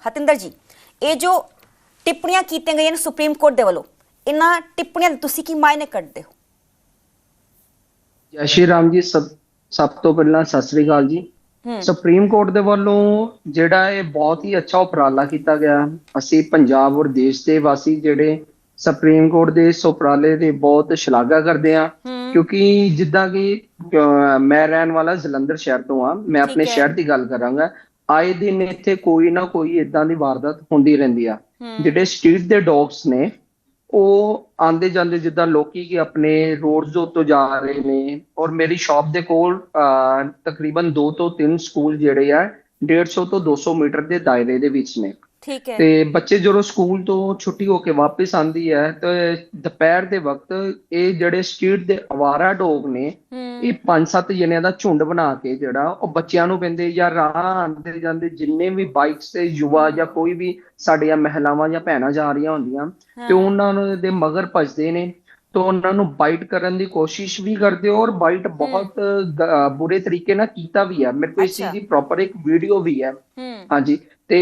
हतिंदर जी, ये जो टिप्पणियां कीतियां गई सुप्रीम कोर्ट के वालों, इन्हां टिप्पणियां दे तुसीं की मायने कढदे हो? जय श्री राम जी। सब तो पहला सत श्री अकाल जी। हम्म। ਸੁਪਰੀਮ ਕੋਰਟ ਦੇ ਵੱਲੋਂ ਜਿਹੜਾ ਇਹ ਬਹੁਤ ਹੀ ਅੱਛਾ ਉਪਰਾਲਾ ਕੀਤਾ ਗਿਆ। ਅਸੀਂ ਪੰਜਾਬ ਔਰ ਦੇਸ਼ ਦੇ ਵਾਸੀ ਜਿਹੜੇ ਸੁਪਰੀਮ ਕੋਰਟ ਦੇ ਇਸ ਉਪਰਾਲੇ ਦੀ ਬਹੁਤ ਸ਼ਲਾਘਾ ਕਰਦੇ ਹਾਂ। हम्म। ਕਿਉਂਕਿ ਜਿੱਦਾਂ ਕਿ ਮੈਂ ਰਹਿਣ ਵਾਲਾ ਜਲੰਧਰ ਸ਼ਹਿਰ ਤੋਂ ਆ, ਮੈਂ ਆਪਣੇ ठीक है। ਸ਼ਹਿਰ ਦੀ ਗੱਲ ਕਰਾਂਗਾ। ਆਏ ਦਿਨ ਇੱਥੇ ਕੋਈ ਨਾ ਕੋਈ ਇਦਾਂ ਦੀ ਵਾਰਦਾਤ ਹੁੰਦੀ ਰਹਿੰਦੀ ਆ। ਜਿਹੜੇ ਸਟਰੀਟ ਦੇ ਡੌਗਸ ਨੇ ਉਹ ਆਂਦੇ ਜਾਂਦੇ, ਜਿੱਦਾਂ ਲੋਕੀ ਕਿ ਆਪਣੇ ਰੋਡਸ ਦੇ ਉੱਤੋਂ ਜਾ ਰਹੇ ਨੇ, ਔਰ ਮੇਰੀ ਸ਼ਾਪ ਦੇ ਕੋਲ ਤਕਰੀਬਨ 2 ਤੋਂ 3 ਸਕੂਲ ਜਿਹੜੇ ਆ 150 ਤੋਂ 200 ਮੀਟਰ ਦੇ ਦਾਇਰੇ ਦੇ ਵਿੱਚ ਨੇ। ठीक है। ਤੇ ਬੱਚੇ ਜਦੋਂ ਸਕੂਲ ਤੋਂ ਛੁੱਟੀ ਹੋ ਕੇ ਵਾਪਸ ਆਂਦੀ ਹੈ ਤੇ ਦੁਪਹਿਰ ਦੇ ਵਕਤ ਇਹ ਜਿਹੜੇ ਸਟਰੀਟ ਦੇ ਅਵਾਰਾ ਡੌਗ ਨੇ, ਇਹ 5-7 ਜਣਿਆਂ ਦਾ ਝੁੰਡ ਬਣਾ ਕੇ ਜਿਹੜਾ ਉਹ ਬੱਚਿਆਂ ਨੂੰ ਪੈਂਦੇ ਜਾਂ ਰਾਹ ਆਂਦੇ ਜਾਂਦੇ ਜਿੰਨੇ ਵੀ ਬਾਈਕਸ ਤੇ ਯੁਵਾ ਜਾਂ ਕੋਈ ਵੀ ਸਾਡੀਆਂ ਮਹਿਲਾਵਾਂ ਜਾਂ ਭੈਣਾਂ ਜਾ ਰਹੀਆਂ ਹੁੰਦੀਆਂ ਤੇ ਉਹਨਾਂ ਨੂੰ ਦੇ ਮਗਰ ਭੱਜਦੇ ਨੇ, तो उन्होंने बाइट करने की कोशिश भी करते हो और बाइट बहुत बुरे तरीके ना कीता भी है। मेरे को इस चीज की प्रॉपर एक वीडियो भी है। हाँ जी। ते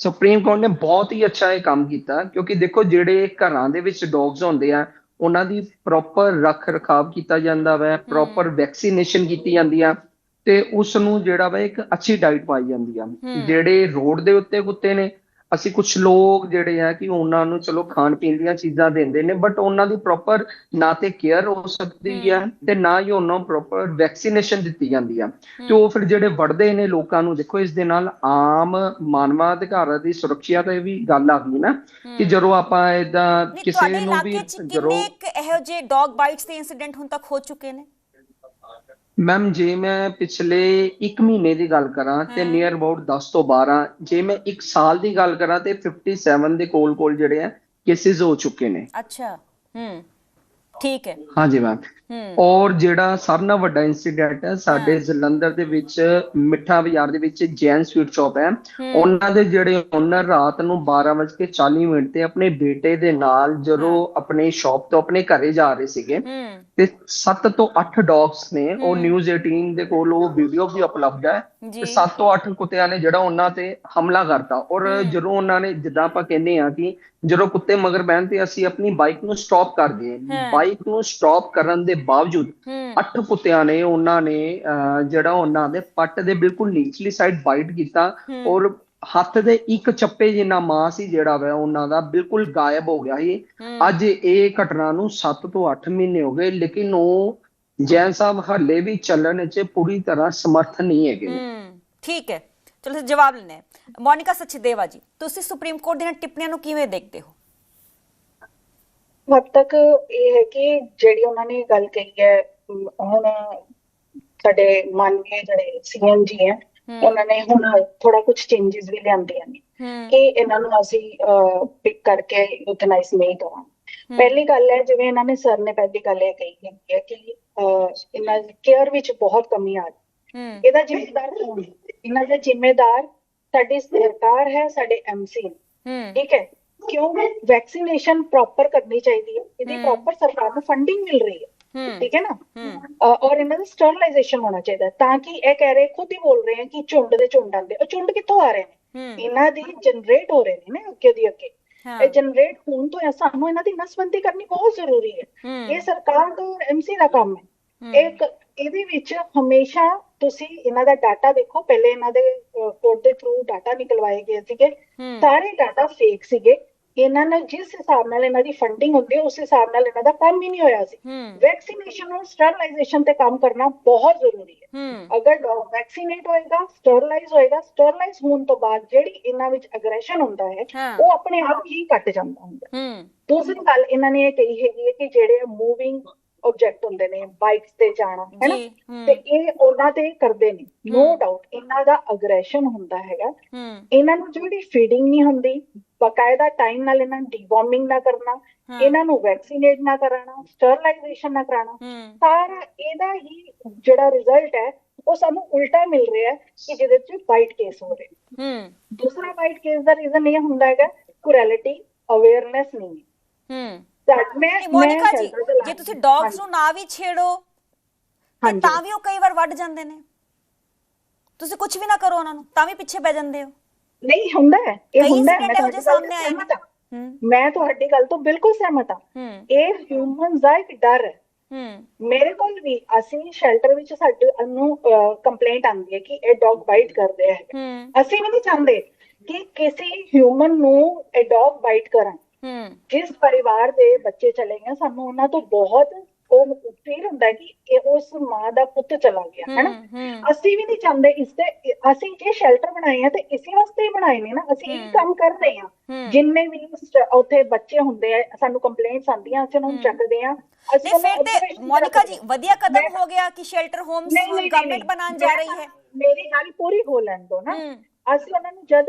ਸੁਪਰੀਮ ਕੋਰਟ ਨੇ ਬਹੁਤ ਹੀ ਅੱਛਾ ਇਹ ਕੰਮ ਕੀਤਾ ਕਿਉਂਕਿ ਦੇਖੋ ਜਿਹੜੇ ਘਰਾਂ ਦੇ ਵਿੱਚ ਡੌਗਸ ਹੁੰਦੇ ਆ ਉਹਨਾਂ ਦੀ ਪ੍ਰੋਪਰ ਰੱਖ ਰਖਾਵ ਕੀਤਾ ਜਾਂਦਾ ਵਾ, ਪ੍ਰੋਪਰ ਵੈਕਸੀਨੇਸ਼ਨ ਕੀਤੀ ਜਾਂਦੀ ਆ ਤੇ ਉਸ ਨੂੰ ਜਿਹੜਾ ਵਾ ਇੱਕ ਅੱਛੀ ਡਾਈਟ ਪਾਈ ਜਾਂਦੀ ਆ। ਜਿਹੜੇ ਰੋਡ ਦੇ ਉੱਤੇ ਕੁੱਤੇ ਨੇ, ਅਸੀਂ ਕੁਝ ਲੋਕ ਜਿਹੜੇ ਆ ਕਿ ਉਹਨਾਂ ਨੂੰ ਚਲੋ ਖਾਣ ਪੀਣ ਦੀਆਂ ਚੀਜ਼ਾਂ ਦਿੰਦੇ ਨੇ, ਬਟ ਉਹਨਾਂ ਦੀ ਪ੍ਰੋਪਰ ਨਾ ਤੇ ਕੇਅਰ ਹੋ ਸਕਦੀ ਆ ਤੇ ਨਾ ਹੀ ਉਹਨਾਂ ਨੂੰ ਪ੍ਰੋਪਰ ਵੈਕਸੀਨੇਸ਼ਨ ਦਿੱਤੀ ਜਾਂਦੀ ਆ। ਤੇ ਉਹ ਫਿਰ ਜਿਹੜੇ ਵੜਦੇ ਨੇ ਲੋਕਾਂ ਨੂੰ, ਦੇਖੋ ਇਸ ਦੇ ਨਾਲ ਆਮ ਮਾਨਵਾਂ ਅਧਿਕਾਰਾਂ ਦੀ ਸੁਰੱਖਿਆ ਤੇ ਵੀ ਗੱਲ ਆ ਗਈ ਨਾ ਕਿ ਜਦੋਂ ਆਪਾਂ ਏਦਾਂ ਕਿਸੇ ਨੂੰ ਵੀ ਜਦੋਂ ਇਹੋ ਜਿਹੇ ਡੌਗ ਬਾਈਟਸ ਦੇ ਇਨਸੀਡੈਂਟ ਹੁਣ ਤੱਕ ਹੋ ਚੁੱਕੇ ਨੇ। ਮੈਮ ਜੇ ਮੈਂ ਪਿਛਲੇ 1 ਮਹੀਨੇ ਦੀ ਗੱਲ ਕਰਾਂ ਤੇ ਨੀਅਰ ਅਬਾਊਟ 10 ਤੋਂ 12, ਜੇ ਮੈਂ 1 ਸਾਲ ਦੀ ਗੱਲ ਕਰਾਂ ਤੇ 57 ਦੇ ਕੋਲ ਜਿਹੜੇ ਆ ਕੇਸਿਸ ਹੋ ਚੁੱਕੇ ਨੇ। ਅੱਛਾ। ਠੀਕ ਹੈ। ਹਾਂਜੀ ਮੈਮ। ਔਰ ਜਿਹੜਾ ਸਾਰਿਆਂ ਨਾਲੋਂ ਵੱਡਾ ਇਨਸੀਡੈਂਟ ਹੈ ਸਾਡੇ ਜਲੰਧਰ ਦੇ ਵਿੱਚ ਮਿੱਠਾ ਬਾਜ਼ਾਰ ਦੇ ਵਿੱਚ ਜੈਨ ਸਵੀਟ ਸ਼ਾਪ ਹੈ, ਉਹਨਾਂ ਦੇ ਜਿਹੜੇ ਓਨਰ ਰਾਤ ਨੂੰ 12:40 ਤੇ ਆਪਣੇ ਬੇਟੇ ਦੇ ਨਾਲ ਜਦੋਂ ਆਪਣੇ ਸ਼ਾਪ ਤੋਂ ਆਪਣੇ ਘਰੇ ਜਾ ਰਹੇ ਸੀਗੇ ਤੇ 7 ਤੋਂ 8 ਡੌਗਸ ਨੇ, ਉਹ ਨਿਊਜ਼ 18 ਦੇ ਕੋਲ ਉਹ ਵੀਡੀਓ ਵੀ ਉਪਲਬਧ ਹੈ ਤੇ 7 ਤੋਂ 8 ਕੁੱਤਿਆਂ ਨੇ ਜਿਹੜਾ ਉਹਨਾਂ ਤੇ ਹਮਲਾ ਕਰਤਾ। ਔਰ ਜਦੋਂ ਉਹਨਾਂ ਨੇ, ਜਿੱਦਾਂ ਆਪਾਂ ਕਹਿੰਦੇ ਆ ਕਿ ਜਦੋਂ ਕੁੱਤੇ ਮਗਰ ਬਹਿਣ ਤੇ ਅਸੀਂ ਆਪਣੀ ਬਾਈਕ ਨੂੰ ਸਟਾਪ ਕਰ ਦਈਏ, ਬਾਈਕ ਨੂੰ ਸਟਾਪ ਕਰਨ ਦੇ ਬਾਵਜੂਦ 8 ਕੁੱਤਿਆਂ ਨੇ ਉਹਨਾਂ ਨੇ ਜਿਹੜਾ ਉਹਨਾਂ ਦੇ ਪੱਟ ਦੇ ਬਿਲਕੁਲ ਨੀਚਲੀ ਸਾਈਡ ਬਾਈਟ ਕੀਤਾ ਔਰ ਹੱਥ ਦੇ ਇੱਕ ਚੱਪੇ ਜਿੰਨਾ ਮਾਸ ਸੀ ਜਿਹੜਾ ਵਾ ਉਹਨਾਂ ਦਾ ਬਿਲਕੁਲ ਗਾਇਬ ਹੋ ਗਿਆ ਸੀ। ਅੱਜ ਇਹ ਘਟਨਾ ਨੂੰ 7 ਤੋਂ 8 ਮਹੀਨੇ ਹੋ ਗਏ, ਲੇਕਿਨ ਉਹ ਜੈਨ ਸਾਹਿਬ ਹਲੇ ਵੀ ਚੱਲਣ 'ਚ ਪੂਰੀ ਤਰ੍ਹਾਂ ਸਮਰਥ ਨਹੀਂ ਹੈਗੇ। ਠੀਕ ਹੈ, ਚਲੋ ਜਵਾਬ ਲੈਣੇ। ਮੋਨਿਕਾ ਸਚਦੇਵਾ ਜੀ, ਤੁਸੀਂ ਸੁਪਰੀਮ ਕੋਰਟ ਦੀਆਂ ਟਿੱਪਣੀਆਂ ਨੂੰ ਕਿਵੇਂ ਦੇਖਦੇ ਹੋ? ਹੱਦ ਤੱਕ ਇਹ ਹੈ ਕਿ ਜਿਹੜੀ ਉਹਨਾਂ ਨੇ ਗੱਲ ਕਹੀ ਹੈ, ਹੁਣ ਸਾਡੇ ਮਾਨਨੀय ਜਿਹੜੇ ਸੀਐਮ ਜੀ ਹੈ ਉਹਨਾਂ ਨੇ ਹੁਣ ਥੋੜਾ ਕੁਝ ਚੇਂਜਸ ਵੀ ਲਿਆਂਦੀਆਂ ਨੇ ਕਿ ਇਹਨਾਂ ਨੂੰ ਅਸੀਂ ਪਿਕ ਕਰਕੇ ਯੂਥਨਾਈਜ਼ ਨਹੀਂ ਕਰਾਂਗੇ। ਪਹਿਲੀ ਗੱਲ ਹੈ, ਜਿਵੇਂ ਇਹਨਾਂ ਨੇ ਸਰ ਨੇ ਪਹਿਲੀ ਗੱਲ ਇਹ ਕਹੀ ਹੈ ਕਿ ਇਹਨਾਂ ਦੀ ਕੇਅਰ ਵਿੱਚ ਬਹੁਤ ਕਮੀ ਆ ਰਹੀ। ਇਹਦਾ ਜ਼ਿੰਮੇਦਾਰ ਕੌਣ ਹੈ? ਇਹਨਾਂ ਦੇ ਜ਼ਿੰਮੇਦਾਰ ਸਾਡੀ ਸਰਕਾਰ ਹੈ, ਸਾਡੇ ਐਮਸੀ ਨੇ। ਠੀਕ ਹੈ, ਕਿਉਂ? ਵੈਕਸੀਨੇਸ਼ਨ ਪ੍ਰੋਪਰ ਕਰਨੀ ਚਾਹੀਦੀ ਹੈ, ਇਹਦੀ ਪ੍ਰੋਪਰ ਸਰਕਾਰ ਨੂੰ ਫੰਡਿੰਗ ਮਿਲ ਰਹੀ ਹੈ। ਠੀਕ ਹੈ ਨਾ। ਔਰ ਇਹਨਾਂ ਦਾ ਸਟਰਲਾਈਜੇਸ਼ਨ ਹੋਣਾ ਚਾਹੀਦਾ ਤਾਂ ਕਿ ਇਹ ਕਹਿ ਰਹੇ, ਖੁਦ ਹੀ ਬੋਲ ਰਹੇ ਹੈ ਕਿ ਝੁੰਡ ਦੇ ਝੁੰਡ ਆਉਂਦੇ, ਉਹ ਝੁੰਡ ਕਿੱਥੋਂ ਆ ਰਹੇ ਨੇ? ਇਹਨਾਂ ਦੀ ਜਨਰੇਟ ਹੋ ਰਹੇ ਨੇ ਨਾ ਅੱਗੇ ਦੀ ਅੱਗੇ। ਇਹ ਜਨਰੇਟ ਹੋਣ ਤੋਂ ਸਾਨੂੰ ਇਹਨਾਂ ਦੀ ਨਸਬੰਦੀ ਕਰਨੀ ਬਹੁਤ ਜ਼ਰੂਰੀ ਹੈ। ਇਹ ਸਰਕਾਰ ਦਾ ਐਮਸੀ ਦਾ ਕੰਮ ਹੈ। ਇਹਦੇ ਵਿੱਚ ਹਮੇਸ਼ਾ ਤੁਸੀਂ ਇਹਨਾਂ ਦਾ ਡਾਟਾ ਦੇਖੋ। ਪਹਿਲੇ ਇਹਨਾਂ ਦੇ ਕੋਰਟ ਦੇ ਥਰੂ ਡਾਟਾ ਨਿਕਲਵਾਏ ਗਏ ਸੀਗੇ, ਸਾਰੇ ਡਾਟਾ ਫੇਕ ਸੀਗੇ। ਇਹਨਾਂ ਨੇ ਜਿਸ ਹਿਸਾਬ ਨਾਲ ਇਹਨਾਂ ਦੀ ਫੰਡਿੰਗ ਹੁੰਦੀ ਹੈ ਉਸ ਹਿਸਾਬ ਨਾਲ ਇਹਨਾਂ ਦਾ ਕੰਮ ਹੀ ਨਹੀਂ ਹੋਇਆ ਸੀ। ਵੈਕਸੀਨੇਸ਼ਨ ਔਰ ਸਟਰਲਾਈਜੇਸ਼ਨ ਤੇ ਕੰਮ ਕਰਨਾ ਬਹੁਤ ਜ਼ਰੂਰੀ ਹੈ। ਅਗਰ ਡੌਗ ਵੈਕਸੀਨੇਟ ਹੋਏਗਾ, ਸਟਰਲਾਈਜ਼ ਹੋਏਗਾ, ਸਟਰਲਾਈਜ਼ ਹੋਣ ਤੋਂ ਬਾਅਦ ਜਿਹੜੀ ਇਹਨਾਂ ਵਿੱਚ ਅਗਰੈਸ਼ਨ ਹੁੰਦਾ ਹੈ ਉਹ ਆਪਣੇ ਆਪ ਹੀ ਘਟ ਜਾਂਦਾ ਹੁੰਦਾ। ਦੂਸਰੀ ਗੱਲ ਇਹਨਾਂ ਨੇ ਇਹ ਕਹੀ ਹੈਗੀ ਹੈ ਕਿ ਜਿਹੜੇ ਮੂਵਿੰਗ ਆਬਜੈਕਟ ਹੁੰਦੇ ਨੇ, ਬਾਈਕਸ ਤੇ ਜਾਣਾ ਹੈ ਨਾ, ਤੇ ਇਹ ਉਹਨਾਂ ਤੇ ਕਰਦੇ ਨੇ। ਨੋ ਡਾਊਟ ਇਹਨਾਂ ਦਾ ਅਗਰੈਸ਼ਨ ਹੁੰਦਾ ਹੈਗਾ। ਇਹਨਾਂ ਨੂੰ ਜਿਹੜੀ ਫੀਡਿੰਗ ਨਹੀਂ ਹੁੰਦੀ, ਬਕਾਇਦਾ ਟਾਈਮ ਨਾਲ ਇਹਨਾਂ ਨੂੰ ਡੀਵਾਰਮਿੰਗ ਨਾ ਕਰਨਾ, ਇਹਨਾਂ ਨੂੰ ਵੈਕਸੀਨੇਟ ਨਾ ਕਰਾਣਾ, ਸਟਰਲਾਈਜੇਸ਼ਨ ਨਾ ਕਰਾਣਾ, ਸਾਰਾ ਇਹਦਾ ਹੀ ਜਿਹੜਾ ਰਿਜ਼ਲਟ ਹੈ ਉਹ ਸਾਨੂੰ ਉਲਟਾ ਮਿਲ ਰਿਹਾ ਹੈ ਕਿ ਜਿਹਦੇ ਚ ਵਾਈਟ ਕੇਸ ਹੋ ਰਹੇ। ਦੂਸਰਾ ਵਾਈਟ ਕੇਸ ਦਾ ਰੀਜ਼ਨ ਇਹ ਹੁੰਦਾ ਹੈਗਾ ਕੁਰੈਲਿਟੀ, ਅਵੇਅਰਨੈਸ ਨਹੀਂ ਹੈ। ਮੋਨਿਕਾ ਜੀ, ਜੇ ਤੁਸੀਂ ਡੌਗਸ ਨੂੰ ਨਾ ਵੀ ਛੇੜੋ ਤਾਂ ਵੀ ਉਹ ਕਈ ਵਾਰ ਵੱਢ ਜਾਂਦੇ ਨੇ। ਤੁਸੀਂ ਕੁਝ ਵੀ ਨਾ ਕਰੋ ਉਹਨਾਂ ਨੂੰ ਤਾਂ ਵੀ ਪਿੱਛੇ ਪੈ ਜਾਂਦੇ ਹੋ। ਨਹੀਂ ਹੁੰਦਾ ਹੈ, ਇਹ ਕਈ ਹੁੰਦਾ ਹੈ, incident ਮੈਂ ਇਹੋ ਤੁਹਾਡੀ ਜਿਹੇ ਗੱਲ ਸਾਹਮਣੇ ਤੋਂ ਆਏ ਨੇ। ਸਹਿਮਤ ਹਾਂ। ਹੂੰ ਮੈਂ ਤੁਹਾਡੀ ਗੱਲ ਤੋਂ ਬਿਲਕੁਲ ਸਹਿਮਤ ਹਾਂ। ਹੂੰ ਇਹ ਹਿਊਮਨ ਦਾ ਇੱਕ ਡਰ ਹੈ। ਹੂੰ ਮੇਰੇ ਕੋਲ ਵੀ, ਅਸੀਂ ਸ਼ੈਲਟਰ ਵਿੱਚ ਸਾਡੇ ਨੂੰ ਕੰਪਲੇਂਟ ਆਉਂਦੀ ਹੈ ਕਿ ਇਹ ਡੌਗ ਬਾਈਟ ਕਰਦੇ ਹੈ। ਹੂੰ ਅਸੀਂ ਵੀ ਨਹੀਂ ਚਾਹੁੰਦੇ ਕਿ ਕਿਸੇ ਹਿਊਮਨ ਨੂੰ ਇਹ ਡੌਗ ਬਾਈਟ ਕਰਨ। ਹੂੰ ਜਿਸ ਪਰਿਵਾਰ ਦੇ ਬੱਚੇ ਚਲੇ ਗਏ, ਸਾਨੂੰ ਉਹਨਾਂ ਤੋਂ ਬਹੁਤ ਉਹ ਫੀਲ ਹੁੰਦਾ ਹੈ ਕਿ ਇਹ ਉਸ ਮਾਂ ਦਾ ਪੁੱਤ ਚਲਾ ਗਿਆ, ਹੈ ਨਾ। ਹੂੰ ਅਸੀਂ ਵੀ ਨਹੀਂ ਚਾਹੁੰਦੇ ਇਸ ਤੇ। ਅਸੀਂ ਜੇ ਸ਼ੈਲਟਰ ਬਣਾਏ ਆ ਤੇ ਇਸੇ ਵਾਸਤੇ ਹੀ ਬਣਾਏ ਨੇ ਨਾ, ਅਸੀਂ ਇਹ ਕੰਮ ਕਰ ਰਹੇ ਹਾਂ। ਜਿੰਨੇ ਵੀ ਉੱਥੇ ਬੱਚੇ ਹੁੰਦੇ ਆ, ਸਾਨੂੰ ਕੰਪਲੇਂਟਸ ਆਉਂਦੀਆਂ, ਅਸੀਂ ਉਹਨਾਂ ਨੂੰ ਚੱਕਦੇ ਆ। ਨਹੀਂ ਫਿਰ ਤੇ ਮੋਨਿਕਾ ਜੀ ਵਧੀਆ ਕਦਮ ਹੋ ਗਿਆ ਕਿ ਸ਼ੈਲਟਰ ਹੋਮਸ ਗਵਰਨਮੈਂਟ ਬਣਾਉਣ ਜਾ ਰਹੀ ਹੈ। ਮੇਰੀ ਗੱਲ ਪੂਰੀ ਹੋ ਲੈਣ ਦੋ ਨਾ। ਅਸੀਂ ਉਹਨਾਂ ਨੂੰ ਜਦ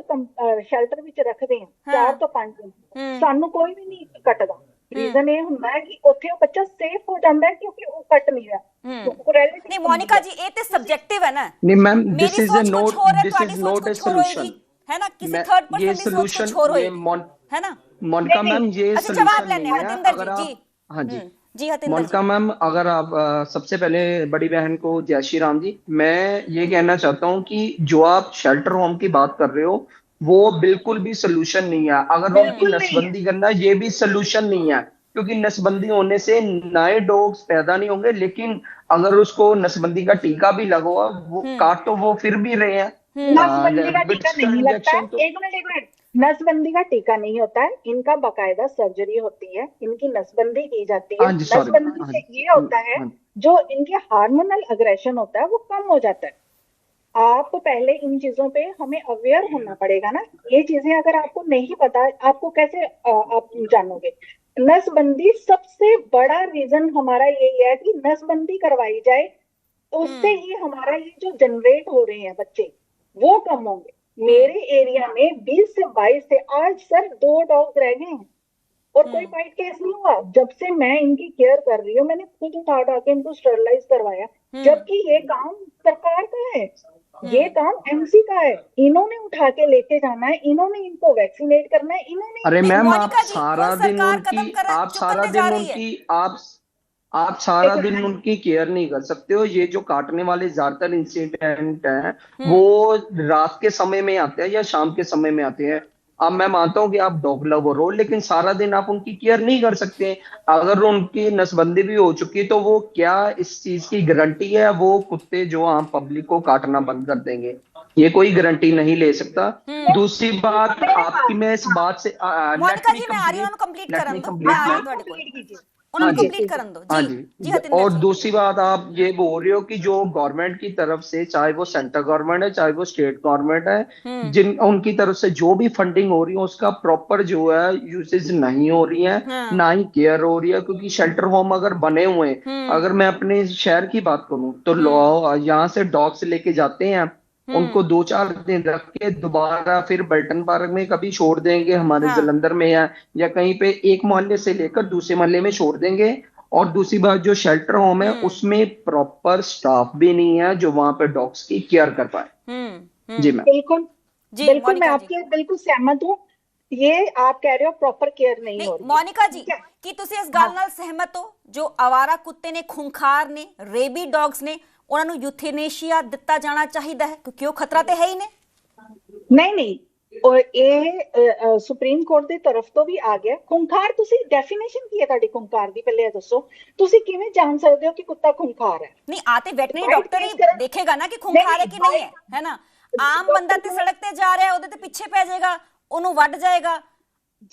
ਸ਼ੈਲਟਰ ਵਿੱਚ ਰੱਖਦੇ ਹਾਂ 4 ਤੋਂ 5 ਦਿਨ, ਸਾਨੂੰ ਕੋਈ ਵੀ ਨਹੀਂ ਕੱਟਦਾ। ਰੀਜ਼ਨ ਇਹ ਹੁੰਦਾ ਹੈ ਕਿ ਉੱਥੇ ਉਹ ਬੱਚਾ ਸੇਫ ਹੋ ਜਾਂਦਾ ਹੈ ਕਿਉਂਕਿ ਉਹ ਕੱਟ ਨਹੀਂ ਰਿਹਾ। ਨਹੀਂ ਮੋਨਿਕਾ ਜੀ ਇਹ ਤੇ ਸਬਜੈਕਟਿਵ ਹੈ ਨਾ। नहीं मैम, मेरी दिस इज सोच नॉट कुछ और है, दिस तुम्हारी इज सोच नॉट ए कुछ और होएगी, सोल्यूशन। है ना। किसी थर्ड ये पर्सन की सोच सोल्यूशन कुछ और ये होएगी, है ना। मोनिका मैम ये अच्छा जवाब सोल्यूशन लेने नहीं है। हतिंदर अगर जी आप जी हाँ जी जी हतिंदर मोनिका जी। मैम, अगर आप सबसे पहले बड़ी बहन को जय श्री राम जी। मैं ये कहना चाहता हूँ कि जो आप शेल्टर होम की बात कर रहे हो वो बिल्कुल भी सोल्यूशन नहीं है। अगर उनकी नसबंदी करना ये भी सोल्यूशन नहीं है, क्योंकि नसबंदी होने से नए डॉग्स पैदा नहीं होंगे। लेकिन अगर उसको नसबंदी का टीका भी लगा हुआ, वो काट तो वो फिर भी रहे हैं। नसबंदी का टीका नहीं लगता है। तो एक मिनट, नसबंदी का टीका नहीं होता है, इनका बाकायदा सर्जरी होती है, इनकी नसबंदी की जाती है। हाँ जी, sorry। नसबंदी से ये होता है जो इनके हार्मोनल अग्रेशन होता है वो कम हो जाता है। आप पहले इन चीजों पे हमें अवेयर होना पड़ेगा ना। ये चीजें अगर आपको नहीं पता, आपको कैसे आप जानोगे। नसबंदी सबसे बड़ा रीजन हमारा यही है कि नसबंदी करवाई जाए, उससे ही हमारा ये जो जनरेट हो रहे हैं बच्चे वो कम होंगे। मेरे एरिया में 20 से 22 से आज सर 2 डॉग्स रह गए हैं और कोई बाइट केस नहीं हुआ। जब से मैं इनकी केयर कर रही हूँ, मैंने खुद उठा के इनको स्टरलाइज करवाया, जबकि ये काम सरकार का है, ये काम एमसी का है। इन्होंने उठा के लेके जाना है, इन्होंने इनको वैक्सीनेट करना है, इन्होंने। अरे मैम, आप मोनिका जी, सारा वो दिन सरकार उनकी कदम कर- आप जो सारा करने जा दिन रही है। उनकी आप सारा दिन उनकी केयर नहीं कर सकते हो। ये जो काटने वाले ज्यादातर इंसिडेंट हैं वो रात के समय में आते हैं या शाम के समय में आते हैं। अब मैं मानता हूं कि आप डॉग लवर हो, लेकिन सारा दिन आप उनकी केयर नहीं कर सकते। अगर उनकी नसबंदी भी हो चुकी तो वो क्या इस चीज की गारंटी है वो कुत्ते जो आम पब्लिक को काटना बंद कर देंगे? ये कोई गारंटी नहीं ले सकता। दूसरी बात आपकी, मैं इस बात से मोनिका जी मैं आ रही हूं, कंप्लीट करन दो, मैं आ रही हूं ਤੁਹਾਡੇ ਕੋਲ, ਉਹਨਾਂ ਨੂੰ ਕੰਪਲੀਟ ਕਰਨ ਦਿਓ हाँ जी जी। हतिंदर और जी। दूसरी बात, आप ये बोल रहे हो कि जो गवर्नमेंट की तरफ से, चाहे वो सेंट्रल गवर्नमेंट है चाहे वो स्टेट गवर्नमेंट है, जिन उनकी तरफ से जो भी फंडिंग हो रही है उसका प्रॉपर जो है यूसेज नहीं हो रही है, ना ही केयर हो रही है। क्योंकि शेल्टर होम अगर बने हुए हैं, अगर मैं अपने शहर की बात करूं तो यहाँ से डॉग्स लेके जाते हैं, उनको 2-4 दिन रख के दोबारा फिर बल्टन पार्क में कभी छोड़ देंगे, हमारे जलंधर में है या कहीं पे, एक मोहल्ले से लेकर दूसरे मोहल्ले में छोड़ देंगे। और दूसरी बात, जो शेल्टर होम है उसमें प्रॉपर स्टाफ भी नहीं है जो वहां पे डॉग्स की केयर कर पाए। जी मैम। बिल्कुल जी बिल्कुल, मैं मोनिका आपके बिल्कुल सहमत हूँ। ये आप कह रहे हो प्रॉपर केयर नहीं हो नहीं रही। ਮੋਨਿਕਾ ਜੀ ਕੀ ਤੁਸੀਂ ਇਸ ਗੱਲ ਨਾਲ ਸਹਿਮਤ ਹੋ ਜੋ ਆਵਾਰਾ ਕੁੱਤੇ ਨੇ, ਖੁੰਖਾਰ ਨੇ, ਰੇਬੀ ਡੌਗਸ ਨੇ, ਉਹਨਾਂ ਨੂੰ ਯੂਥੇਨੇਸ਼ੀਆ ਦਿੱਤਾ ਜਾਣਾ ਚਾਹੀਦਾ ਹੈ ਕਿਉਂਕਿ ਉਹ ਖਤਰਾ ਤੇ ਹੈ ਹੀ ਨੇ? ਨਹੀਂ ਔਰ ਇਹ ਸੁਪਰੀਮ ਕੋਰਟ ਦੀ ਤਰਫ ਤੋਂ ਵੀ ਆ ਗਿਆ। ਖੁੰਖਾਰ, ਤੁਸੀਂ ਡੈਫੀਨੇਸ਼ਨ ਕੀ ਹੈ ਤੁਹਾਡੀ ਖੁੰਖਾਰ ਦੀ, ਪਹਿਲੇ ਇਹ ਦੱਸੋ। ਤੁਸੀਂ ਕਿਵੇਂ ਜਾਣ ਸਕਦੇ ਹੋ ਕਿ ਕੁੱਤਾ ਖੁੰਖਾਰ ਹੈ? नहीं आते वेटनरी डॉक्टर ही देखेगा ना कि खूंखार है कि नहीं है ना। आम बंदा ते सड़क ते जा रहा है, ਉਹਦੇ ਤੇ ਪਿੱਛੇ ਪੈ ਜਾਏਗਾ, ਉਹਨੂੰ ਵੱਢ ਜਾਏਗਾ,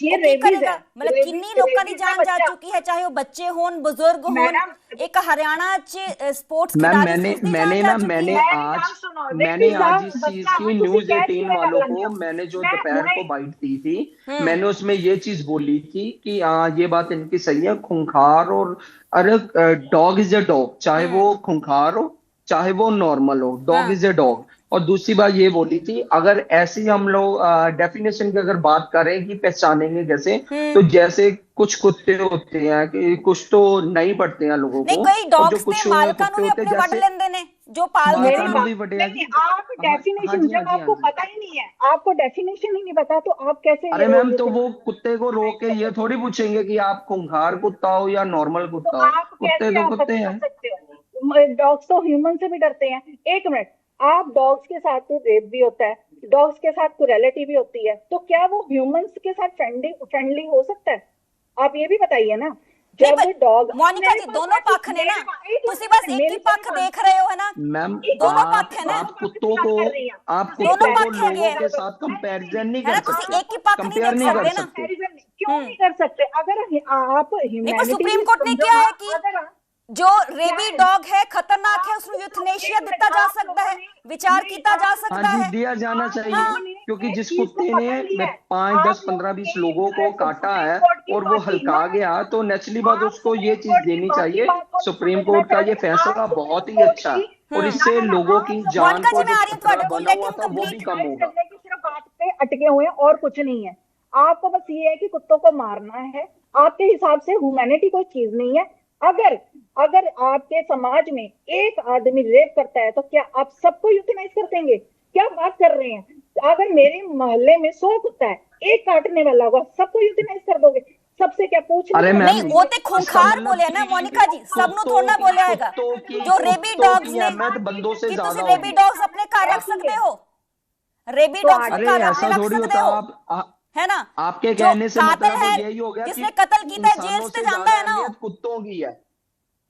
ਜੇ ਉਹ ਕੀ ਰੇਬੀਜ਼ ਕਰੇਗਾ? ਹੈ, ਮਤਲਬ ਕਿੰਨੀ ਲੋਕਾਂ ਦੀ ਜਾਨ ਜਾ ਚੁੱਕੀ ਹੈ, ਚਾਹੇ ਉਹ ਬੱਚੇ ਹੋਣ, ਬਜ਼ੁਰਗ ਹੋਣ। ਇੱਕ ਹਰਿਆਣਾ ਚ ਸਪੋਰट्स मैम खिलाड़ी मैंने उसकी मैंने जान ना जा चुकी मैंने है। आज इस चीज की न्यूज 18 वालों को, मैंने जो दोपहर को बाइट दी थी, मैंने उसमें ये चीज बोली थी कि हाँ ये बात इनकी सही है। खूंखार और, अरे डॉग इज ए डॉग, चाहे वो खूंखार हो चाहे वो नॉर्मल हो, डॉग इज ए डॉग। और दूसरी बात ये बोली थी, अगर ऐसी हम लोग डेफिनेशन की अगर बात करें कि पहचानेंगे कैसे, तो जैसे कुछ कुत्ते होते हैं कि कुछ तो नहीं पड़ते हैं लोगों नहीं को, कई और जो डॉग्स कुछ ਤੇ ਮਾਲਕਾਂ ਨੂੰ ਵੀ कुत्ते ਆਪਣੇ होते ਵੱਢ जैसे ਲੈਂਦੇ ਨੇ ਜੋ पालते मालका हैं। नु भी बढ़िया नहीं, आप डेफिनेशन, जब आपको पता ही नहीं है, आपको डेफिनेशन ही नहीं पता तो आप कैसे? अरे मैम, तो वो कुत्ते को रोक के ये थोड़ी पूछेंगे कि आप खूंखार कुत्ता हो या नॉर्मल कुत्ता हो। आप कुत्ते कैसे तो आप कुत्ते बता हैं। सकते हो? डॉग्स तो ह्यूमन से भी डरते हैं। एक मिनट, आप डॉग्स के साथ तो रेप भी होता है, डॉग्स के साथ क्रूरैलिटी भी होती है, तो क्या वो ह्यूमंस के साथ फ्रेंडली हो सकता है? आप ये भी बताइए ना। जब डॉग मोनिका जी दोनों पक्ष ने ना, तुसी बस एक ही पक्ष देख रहे हो है ना मैम। दोनों पक्ष है ना, आप कुत्तों को दोनों पक्ष है लोगों के साथ कंपैरिजन नहीं कर तुसी सकते, एक ही पक्ष नहीं कंपेयर देख नहीं कर सकते ना। सकते। क्यों नहीं कर सकते? अगर आप नहीं पर सुप्रीम कोर्ट ने क्या है कि जो रेबी डॉग है खतरनाक है उसको यूथनेशिया दिता जा सकता है, विचार किया जा सकता हाँ जी, है। दिया जाना चाहिए, क्योंकि जिस कुत्ते ने 5, 10, 15, 20 लोगों को काटा है और वो हल्का गया, तो नेचुरली बात उसको ये चीज देनी चाहिए। सुप्रीम कोर्ट का ये फैसला बहुत ही अच्छा है और इससे लोगों की जान मोनिका को जी मैं जो आ रही हूँ खतरा ਤੁਹਾਡੇ बना ਕੋਲ, हुआ था वो भी कम होगा। सिर्फ बात पे अटके हुए हैं और कुछ नहीं है। आपको बस ये है कि कुत्तों को मारना है। आपके हिसाब से ह्यूमैनिटी कोई चीज नहीं है। अगर अगर आपके समाज में एक आदमी रेप करता है तो क्या आप सबको यूथनाइज कर देंगे? क्या बात कर रहे हैं? अगर मेरे मोहल्ले में 100 कुत्ता है, एक काटने वाला होगा, सबको यूथनाइज कर दोगे? सबसे क्या पूछ अरे मैम, नहीं वो ते खूंखार बोले ना मोनिका जी, सबनु थोड़ा बोले आएगा। जो रेबी डॉग्स ने बंदों से कि ज्यादा तुसी रेबी डॉग्स अपने घर रख सकते हो, रेबी डॉग्स अरे अपने घर ऐसा रख थोड़ी सकते होता। हो आप है ना। आपके जो कहने से कातिल मतलब है, यही हो गया जिसने कि कत्ल किया है, जेल इंसानों से से जाता है ना। अहमियत कुत्तों की है।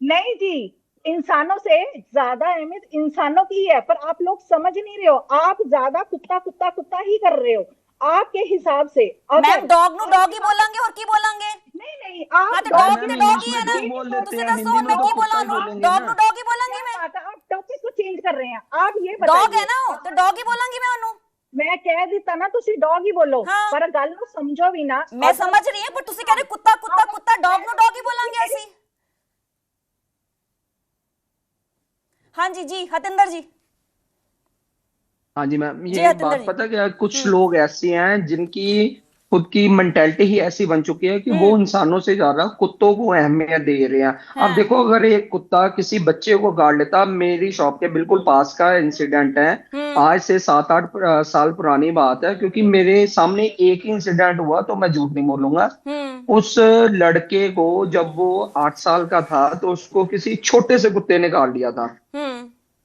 नहीं जी, इंसानों से ज्यादा अहमियत इंसानों की है, पर आप लोग समझ नहीं रहे हो। आप ज्यादा कुत्ता कुत्ता कुत्ता ही कर रहे हो आपके हिसाब से। मैम डॉग नु डॉग ही बोलेंगे और की बोलेंगे? नहीं नहीं, हाँ आप तो डॉग मैम ने डॉग इंग्लिश ही में है ना, डॉग बोल देते तुसी हैं, दसो हिंदी में मैं तो की कुत्ता ही बोलांगी? बोलेंगे डॉग ना। नु डॉग ही बोलेंगी मैं। आप टॉपिक को चेंज कर रहे हैं। आप ये डॉग बताइए। है ना तो डॉग ही बोलांगी मैं उन्होंने। मैं कह दिता ना, तुसी डॉग ही बोलो। हाँ। पर गल नु समझो भी ना। मैं समझ रही हूं पर तुसी कह रहे कुत्ता कुत्ता कुत्ता, डॉग नु डॉग ही बोलेंगे ऐसी। हाँ जी जी हतिंदर जी। हाँ जी मैम, जी ये हतिंदर बात जी। पता क्या है, कुछ लोग ऐसे हैं जिनकी खुद की मेंटेलिटी ही ऐसी बन चुकी है कि वो इंसानों से ज्यादा कुत्तों को अहमियत दे रहे हैं। अब देखो, अगर एक कुत्ता किसी बच्चे को काट लेता, मेरी शॉप के बिल्कुल पास का इंसिडेंट है, आज से 7-8 साल पुरानी बात है, क्योंकि मेरे सामने एक ही इंसिडेंट हुआ, तो मैं झूठ नहीं बोलूंगा। उस लड़के को जब वो 8 साल का था तो उसको किसी छोटे से कुत्ते ने काट लिया था।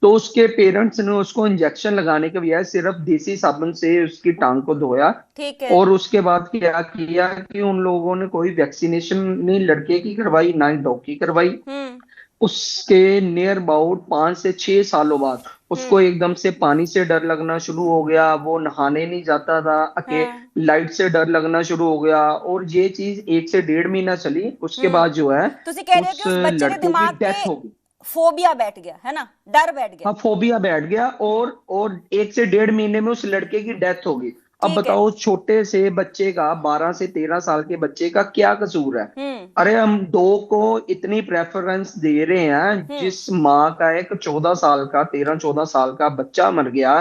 तो उसके पेरेंट्स ने उसको इंजेक्शन लगाने के बजाय सिर्फ देसी साबुन से उसकी टांग को धोया। ठीक है। और उसके बाद क्या किया कि उन लोगों ने कोई वैक्सीनेशन नहीं लड़के की करवाई, ना ही डॉग की करवाई। उसके नियर अबाउट 5 से 6 सालों बाद उसको एकदम से पानी से डर लगना शुरू हो गया, वो नहाने नहीं जाता था, लाइट से डर लगना शुरू हो गया, और ये चीज 1 से 1.5 महीना चली। उसके बाद जो है तुसी कह रहे हो उस कि उस बच्चे के लड़के की दिमाग डेथ पे हो गई। फोबिया बैठ गया है ना, डर बैठ गया। हाँ, फोबिया बैठ गया, और 1 से 1.5 महीने में उस लड़के की डेथ हो गई। अब बताओ, छोटे से बच्चे का, 12 से 13 साल के बच्चे का क्या कसूर है? अरे हम डॉग को इतनी प्रेफरेंस दे रहे हैं, जिस माँ का एक 14 साल का, 13-14 साल का बच्चा मर गया,